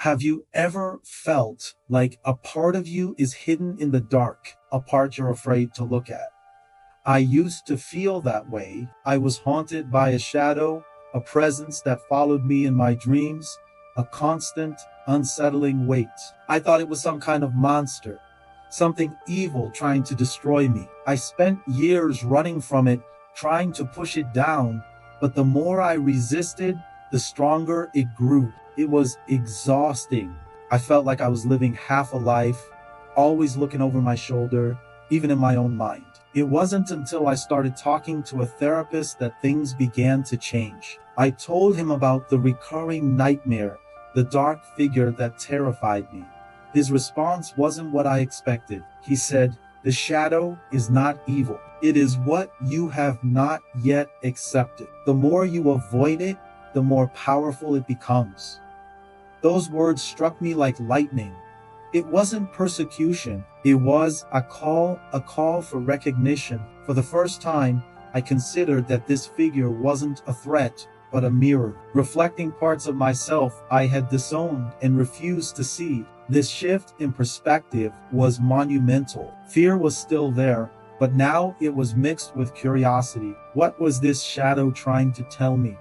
Have you ever felt like a part of you is hidden in the dark, a part you're afraid to look at? I used to feel that way. I was haunted by a shadow, a presence that followed me in my dreams, a constant, unsettling weight. I thought it was some kind of monster, something evil trying to destroy me. I spent years running from it, trying to push it down, but the more I resisted, the stronger it grew. It was exhausting. I felt like I was living half a life, always looking over my shoulder, even in my own mind. It wasn't until I started talking to a therapist that things began to change. I told him about the recurring nightmare, the dark figure that terrified me. His response wasn't what I expected. He said, "The shadow is not evil. It is what you have not yet accepted. The more you avoid it, the more powerful it becomes." Those words struck me like lightning. It wasn't persecution. It was a call for recognition. For the first time, I considered that this figure wasn't a threat, but a mirror, reflecting parts of myself I had disowned and refused to see. This shift in perspective was monumental. Fear was still there, but now it was mixed with curiosity. What was this shadow trying to tell me?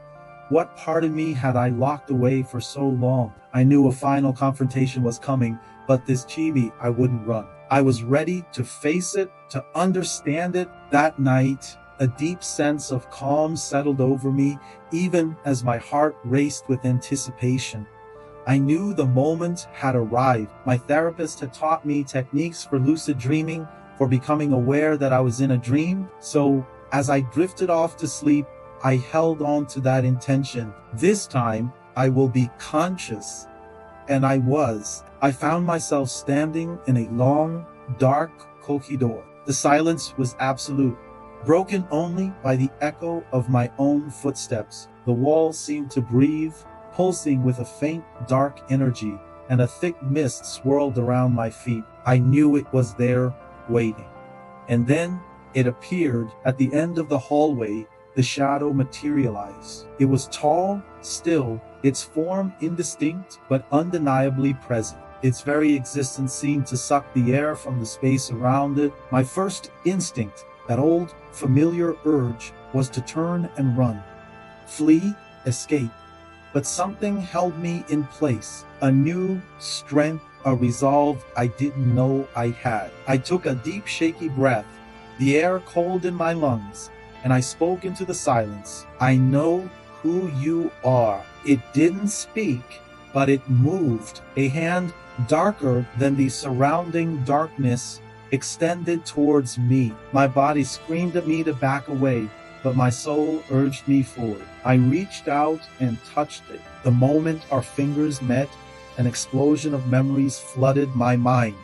What part of me had I locked away for so long? I knew a final confrontation was coming, but this chibi, I wouldn't run. I was ready to face it, to understand it. That night, a deep sense of calm settled over me, even as my heart raced with anticipation. I knew the moment had arrived. My therapist had taught me techniques for lucid dreaming, for becoming aware that I was in a dream. So, as I drifted off to sleep, I held on to that intention. This time, I will be conscious. And I was. I found myself standing in a long, dark corridor. The silence was absolute, broken only by the echo of my own footsteps. The walls seemed to breathe, pulsing with a faint, dark energy, and a thick mist swirled around my feet. I knew it was there, waiting. And then, it appeared at the end of the hallway. The shadow materialized. It was tall, still, its form indistinct but undeniably present. Its very existence seemed to suck the air from the space around it. My first instinct, that old, familiar urge, was to turn and run. Flee, escape. But something held me in place. A new strength, a resolve I didn't know I had. I took a deep, shaky breath, the air cold in my lungs, and I spoke into the silence. "I know who you are." It didn't speak, but it moved. A hand darker than the surrounding darkness extended towards me. My body screamed at me to back away, but my soul urged me forward. I reached out and touched it. The moment our fingers met, an explosion of memories flooded my mind.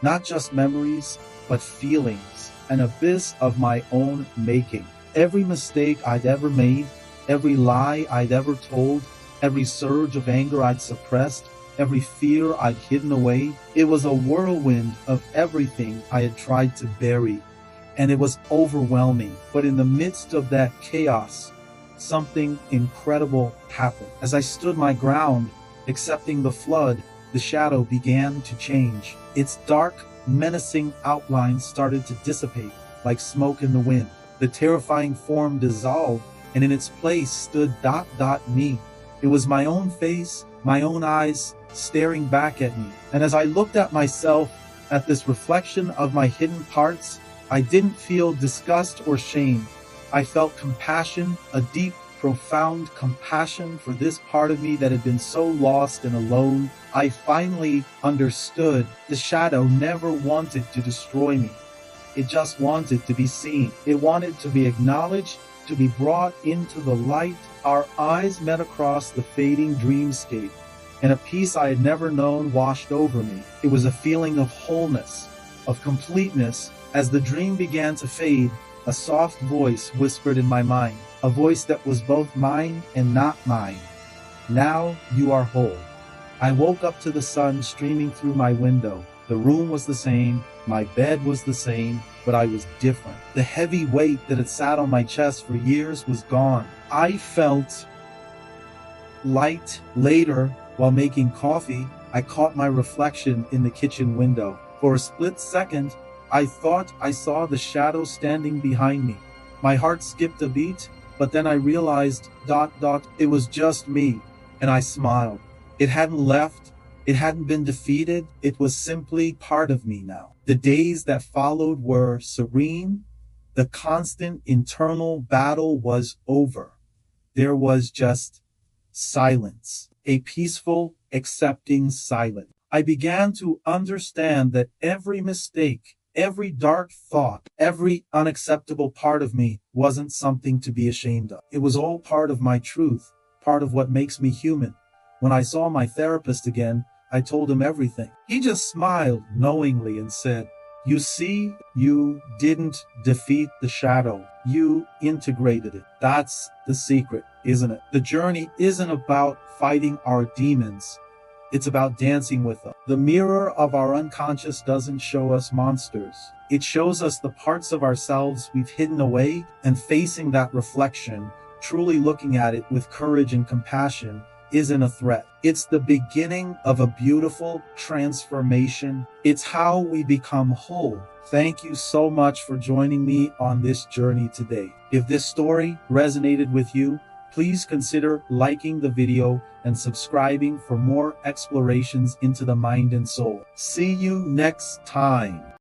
Not just memories, but feelings. An abyss of my own making. Every mistake I'd ever made, every lie I'd ever told, every surge of anger I'd suppressed, every fear I'd hidden away. It was a whirlwind of everything I had tried to bury, and it was overwhelming. But in the midst of that chaos, something incredible happened. As I stood my ground, accepting the flood, the shadow began to change. Its dark, menacing outlines started to dissipate like smoke in the wind. The terrifying form dissolved, and in its place stood me. It was my own face, my own eyes, staring back at me. And as I looked at myself, at this reflection of my hidden parts, I didn't feel disgust or shame. I felt compassion, a deep, profound compassion for this part of me that had been so lost and alone. I finally understood. The shadow never wanted to destroy me. It just wanted to be seen. It wanted to be acknowledged, to be brought into the light. Our eyes met across the fading dreamscape, and a peace I had never known washed over me. It was a feeling of wholeness, of completeness. As the dream began to fade, a soft voice whispered in my mind, a voice that was both mine and not mine. "Now you are whole." I woke up to the sun streaming through my window. The room was the same, my bed was the same, but I was different. The heavy weight that had sat on my chest for years was gone. I felt light. Later, While making coffee, I caught my reflection in the kitchen window. For a split second, I thought I saw the shadow standing behind me. My heart skipped a beat, but then I realized, it was just me, and I smiled. It hadn't left, it hadn't been defeated, it was simply part of me now. The days that followed were serene. The constant internal battle was over. There was just silence, a peaceful, accepting silence. I began to understand that every mistake, every dark thought, every unacceptable part of me wasn't something to be ashamed of. It was all part of my truth, part of what makes me human. When I saw my therapist again, I told him everything. He just smiled knowingly and said, "You see, you didn't defeat the shadow. You integrated it. That's the secret, isn't it? The journey isn't about fighting our demons. It's about dancing with them. The mirror of our unconscious doesn't show us monsters. It shows us the parts of ourselves we've hidden away, and facing that reflection, truly looking at it with courage and compassion, isn't a threat. It's the beginning of a beautiful transformation. It's how we become whole." Thank you so much for joining me on this journey today. If this story resonated with you, please consider liking the video and subscribing for more explorations into the mind and soul. See you next time.